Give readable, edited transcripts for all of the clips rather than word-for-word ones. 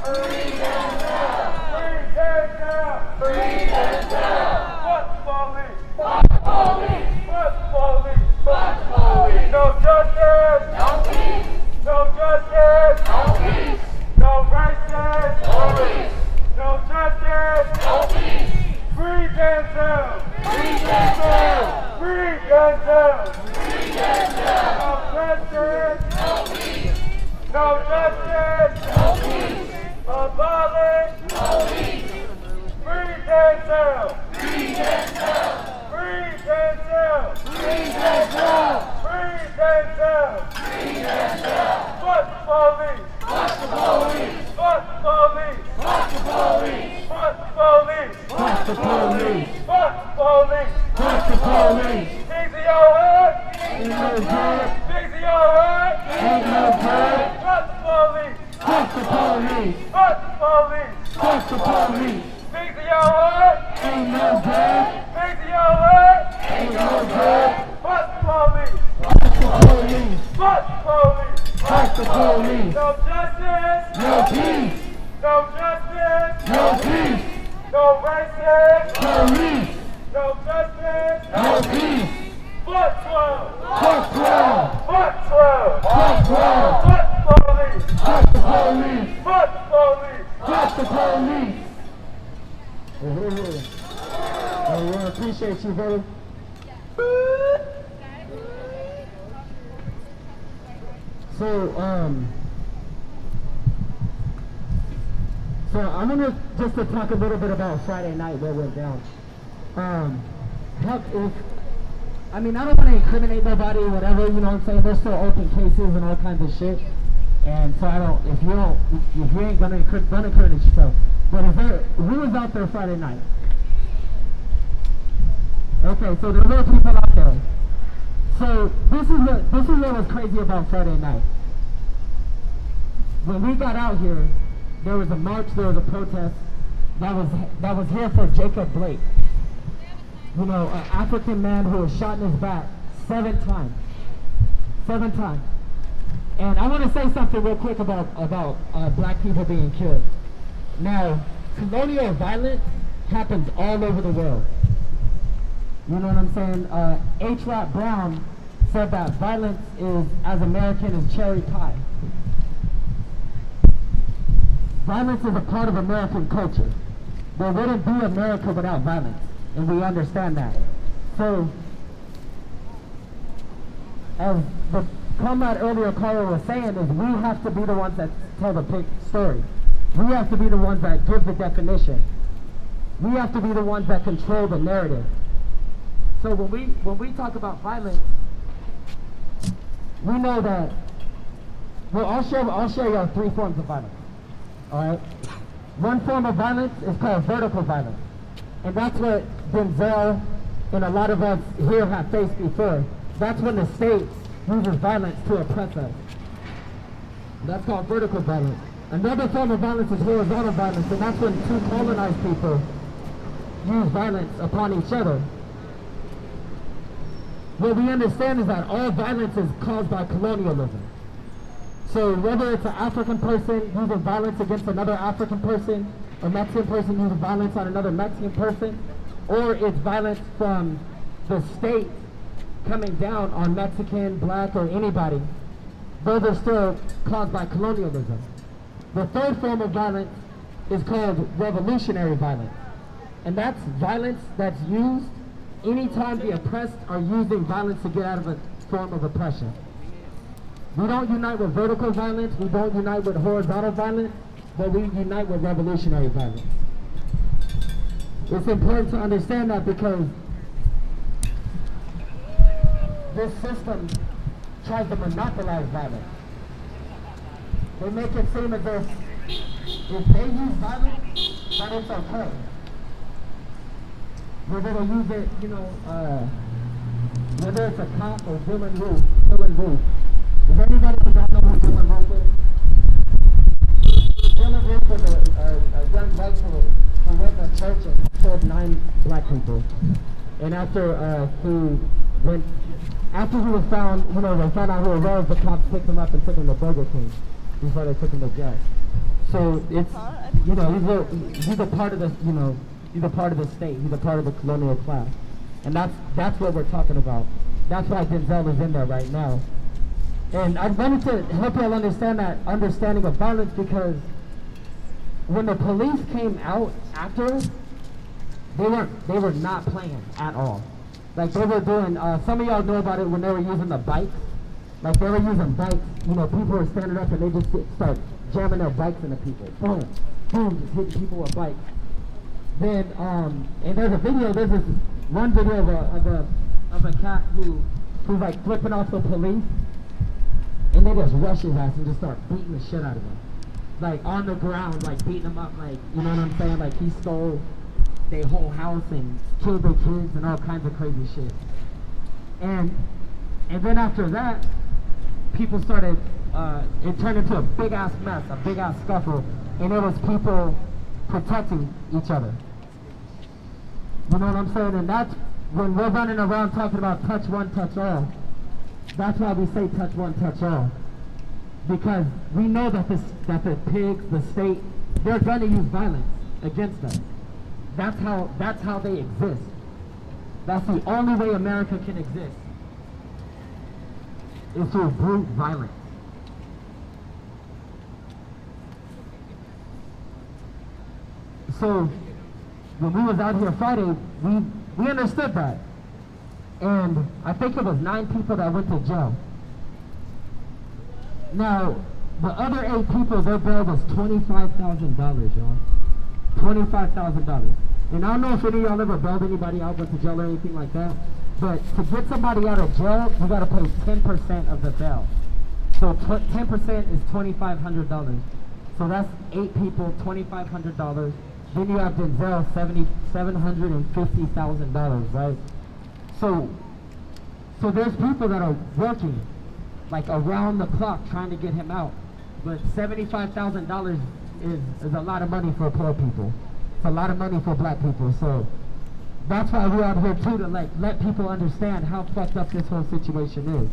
Free Denzel! Free Denzel! Free Denzel! Fuck police! Fuck police! Fuck police! Fuck police! No justice! No peace! No justice! No peace! No righteousness! No peace! No justice! No peace! Free Denzel! Free Denzel! Free Denzel! Free Denzel! No justice! No peace! No justice! No peace! Abolish! Police! Free Denzel! Free Denzel! Free Denzel! Free Denzel! Free Denzel! Free Denzel! Fuck police! Fuck the police! Fuck police! Fuck the police! Fuck police! Fuck the police! Fuck police! Fuck the police! Dixie alright? Ain't no good! Dixie alright? Ain't no good! Fuck police! Fuck the police! Fuck police! Fuck the police! Dixie alright? Ain't no good! Dixie alright? Ain't no good! Fuck police! Fuck the police! Fuck police! Fuck the police! No justice! No peace! No justice! No peace! No racist! Police! No justice! No peace! Fuck 12! Fuck 12! Fuck 12! Fuck 12! Fuck police! Fuck the police! Fuck police! Fuck the police! Oh, I appreciate you, brother. So I'm gonna just to talk a little bit about Friday night, what went down. I don't want to incriminate nobody or whatever, you know what I'm saying? There's still open cases and all kinds of shit. And so if you ain't gonna incriminate yourself. But who was out there Friday night? Okay, so there were people out there. So this is what was crazy about Friday night. When we got out here, there was a march, there was a protest that was here for Jacob Blake. You know, an African man who was shot in his back 7 times. 7 times. And I want to say something real quick about black people being killed. Now, colonial violence happens all over the world. You know what I'm saying? H. Rap Brown said that violence is as American as cherry pie. Violence is a part of American culture. There wouldn't be America without violence, and we understand that. So, as the comrade earlier caller was saying, is we have to be the ones that tell the big story. We have to be the ones that give the definition. We have to be the ones that control the narrative. So when we talk about violence, we know that. Well, I'll show you 3 forms of violence. All right. One form of violence is called vertical violence, and that's what Denzel and a lot of us here have faced before. That's when the state uses violence to oppress us. That's called vertical violence. Another form of violence is horizontal violence, and that's when 2 colonized people use violence upon each other. What we understand is that all violence is caused by colonialism. So whether it's an African person using violence against another African person, a Mexican person using violence on another Mexican person, or it's violence from the state coming down on Mexican, black, or anybody, those are still caused by colonialism. The third form of violence is called revolutionary violence. And that's violence that's used anytime the oppressed are using violence to get out of a form of oppression. We don't unite with vertical violence, we don't unite with horizontal violence, but we unite with revolutionary violence. It's important to understand that because this system tries to monopolize violence. They make it seem as if they use violence, that it's okay. Whether they use it, whether it's a cop or Dylan Roof. Does anybody who don't know who Dylan Roof is? Dylan Roof was a young white kid who went to church and killed 9 black people. And after he was found, they found out who it was, the cops picked him up and took him to Burger King before they took him to jail. So it's, he's a part of the, he's a part of the state. He's a part of the colonial class. And that's what we're talking about. That's why Denzel is in there right now. And I wanted to help y'all understand that understanding of violence, because when the police came out after us, they were not playing at all. Like they were doing, some of y'all know about it when they were using the bikes. Like they were using bikes, people were standing up and they just start jamming their bikes into people. Boom, boom, just hitting people with bikes. Then, and there's a video, there's this one video of a cat who's like flipping off the police, and they just rush his ass and just start beating the shit out of him. Like on the ground, like beating him up, like, you know what I'm saying? Like he stole their whole house and killed their kids and all kinds of crazy shit. And then after that, people started, it turned into a big ass mess, a big ass scuffle, and it was people protecting each other. You know what I'm saying? And that's when we're running around talking about touch one, touch all. That's why we say touch one, touch all. Because we know that the pigs, the state, they're going to use violence against us. That's how they exist. That's the only way America can exist, is through brute violence. So when we was out here Friday, we understood that. And I think it was 9 people that went to jail. Now, the other 8 people, their bail was $25,000, y'all. $25,000. And I don't know if any of y'all ever bailed anybody out, went to jail or anything like that. But to get somebody out of jail, you gotta pay 10% of the bail. So 10% is $2,500. So that's 8 people, $2,500. Then you have Denzel, $750,000, right? So there's people that are working like around the clock trying to get him out. But $75,000 is a lot of money for poor people. It's a lot of money for black people. So that's why we're out here too, to like let people understand how fucked up this whole situation is.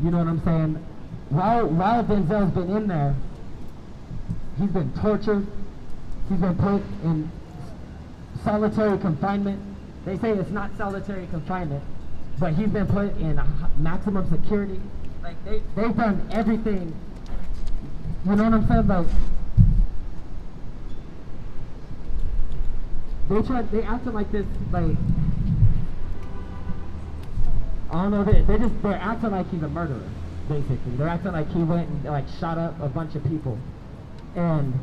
You know what I'm saying? While Denzel's been in there, he's been tortured. He's been put in solitary confinement. They say it's not solitary confinement, but he's been put in maximum security. Like they've done everything. You know what I'm saying? Like they acting like this, like, I don't know, they're acting like he's a murderer, basically. They're acting like he went and like shot up a bunch of people. And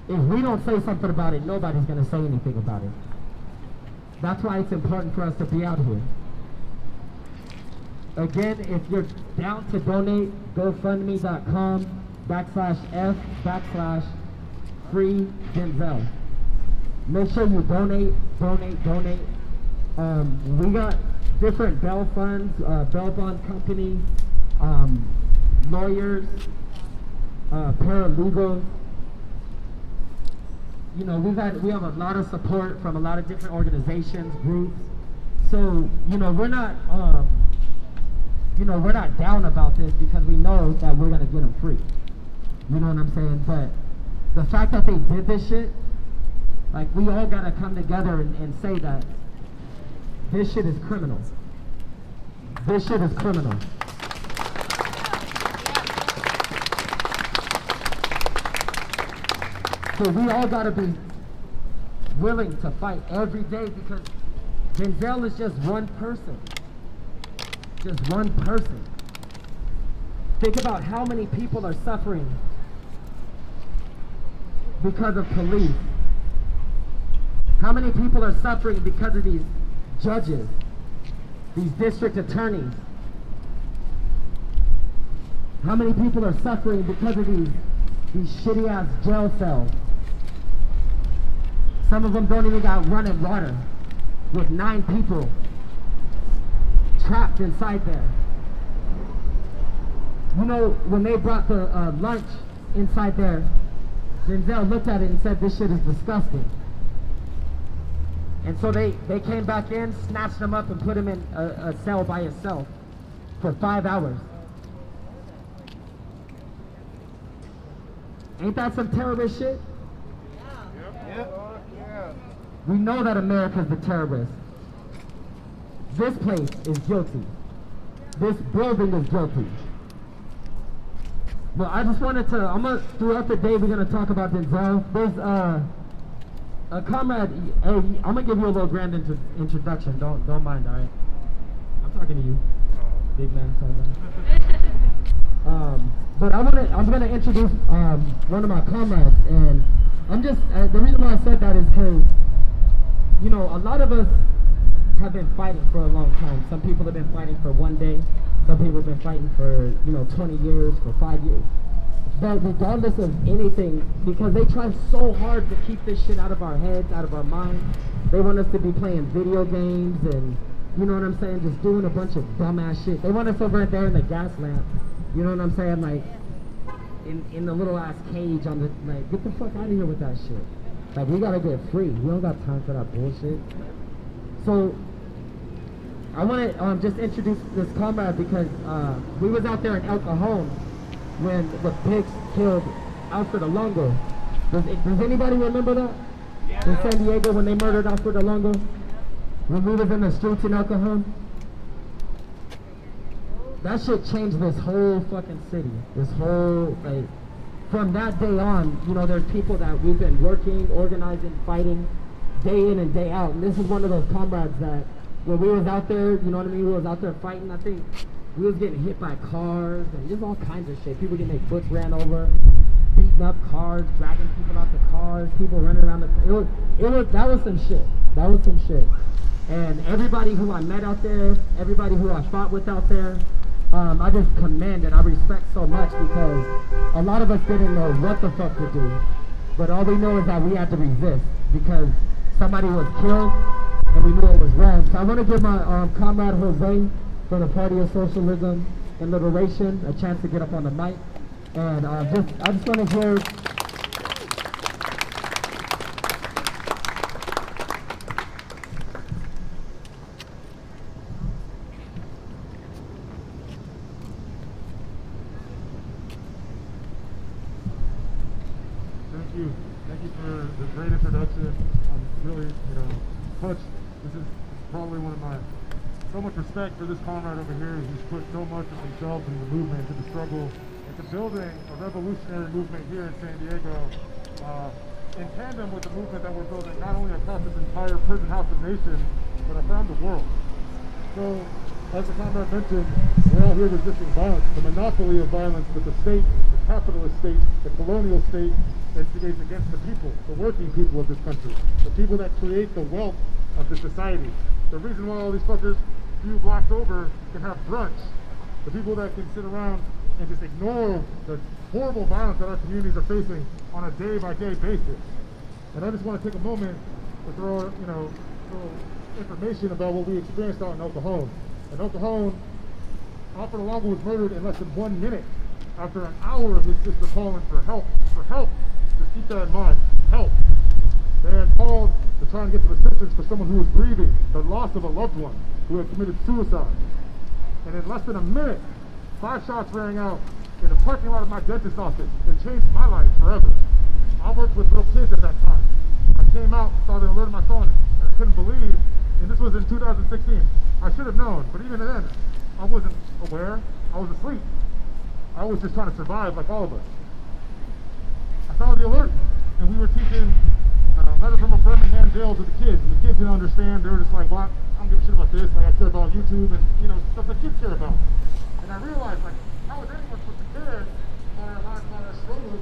if we don't say something about it, nobody's gonna say anything about it. That's why it's important for us to be out here. Again, if you're down to donate, GoFundMe.com/F/free Denzel. Make sure you donate. We got different bail funds, bail bond companies, lawyers, paralegals. You know, we have a lot of support from a lot of different organizations, groups. So, we're not down about this, because we know that we're gonna get them free. You know what I'm saying? But the fact that they did this shit, like, we all gotta come together and say that this shit is criminal. This shit is criminal. So we all gotta be willing to fight every day, because Denzel is just one person. Just one person. Think about how many people are suffering because of police. How many people are suffering because of these judges, these district attorneys? How many people are suffering because of these shitty ass jail cells? Some of them don't even got running water, with 9 people trapped inside there. You know, when they brought the lunch inside there, Denzel looked at it and said, "This shit is disgusting." And so they came back in, snatched him up, and put him in a cell by himself for 5 hours. Ain't that some terrorist shit? Yep. Yeah. We know that America's the terrorist. This place is guilty. This building is guilty. But I just wanted to, throughout the day, we're going to talk about Denzel. There's a comrade, hey, I'm going to give you a little grand introduction. Don't mind, all right? I'm talking to you, big man, tall man. But I'm going to introduce one of my comrades. And the reason why I said that is because, you know, a lot of us have been fighting for a long time. Some people have been fighting for one day. Some people have been fighting for, 20 years, for 5 years. But regardless of anything, because they try so hard to keep this shit out of our heads, out of our minds. They want us to be playing video games and, you know what I'm saying, just doing a bunch of dumbass shit. They want us over there in the gas lamp, you know what I'm saying, like, in the little ass cage on the, like, get the fuck out of here with that shit. Like, we gotta get free. We don't got time for that bullshit. So, I want to just introduce this comrade because we was out there in El Cajon when the pigs killed Alfred Alongo. Does anybody remember that? Yeah. In San Diego when they murdered Alfred Alongo? When we was in the streets in El Cajon? That shit changed this whole fucking city. This whole, like, from that day on, there's people that we've been working, organizing, fighting, day in and day out. And this is one of those comrades that when we was out there, you know what I mean, we was out there fighting, I think we was getting hit by cars and just all kinds of shit. People getting their butts ran over, beating up cars, dragging people out the cars, people running around that was some shit. That was some shit. And everybody who I met out there, everybody who I fought with out there, I just commend and I respect so much because a lot of us didn't know what the fuck to do. But all we know is that we had to resist because somebody was killed and we knew it was wrong. So I want to give my comrade Jose from the Party of Socialism and Liberation a chance to get up on the mic. And I just want to hear... Thank you for the great introduction. I'm really, touched. This is probably one of my, so much respect for this comrade over here who's put so much of himself in the movement, into the struggle, into building a revolutionary movement here in San Diego, in tandem with the movement that we're building not only across this entire prison house of nation, but around the world. So, as the comrade mentioned, we're all here resisting violence, the monopoly of violence that the state, the capitalist state, the colonial state, instigates against the people, the working people of this country, the people that create the wealth of the society. The reason why all these fuckers a few blocks over can have brunch, the people that can sit around and just ignore the horrible violence that our communities are facing on a day-by-day basis. And I just want to take a moment to throw, little information about what we experienced out in El Cajon. In El Cajon, Alfred Alongo was murdered in less than 1 minute after an hour of his sister calling for help. Just keep that in mind. Help. They had called to try and get some assistance for someone who was grieving the loss of a loved one who had committed suicide. And in less than a minute, 5 shots rang out in the parking lot of my dentist's office and changed my life forever. I worked with little kids at that time. I came out, started alerting my phone, and I couldn't believe, and this was in 2016. I should have known, but even then, I wasn't aware. I was asleep. I was just trying to survive like all of us. I saw the alert, and we were teaching letter from a Birmingham jail to the kids, and the kids didn't understand. They were just like, well, I don't give a shit about this. Like, I care about YouTube and, stuff that kids care about. And I realized, like, how is anyone supposed to care about our lives, about our struggles?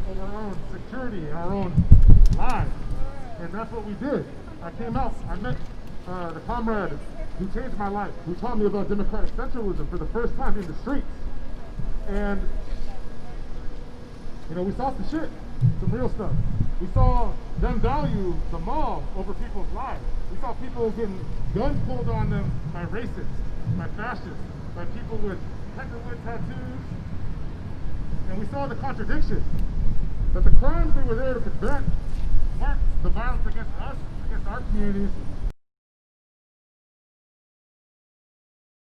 Over our own security and our own lives. And that's what we did. I came out, I met the comrade who changed my life, who taught me about democratic centralism for the first time in the streets. And, we saw some shit, some real stuff. We saw them value the mob over people's lives. We saw people getting guns pulled on them by racists, by fascists, by people with peckerwood tattoos. And we saw the contradiction, that the crimes they were there to prevent weren't the violence against us, against our communities,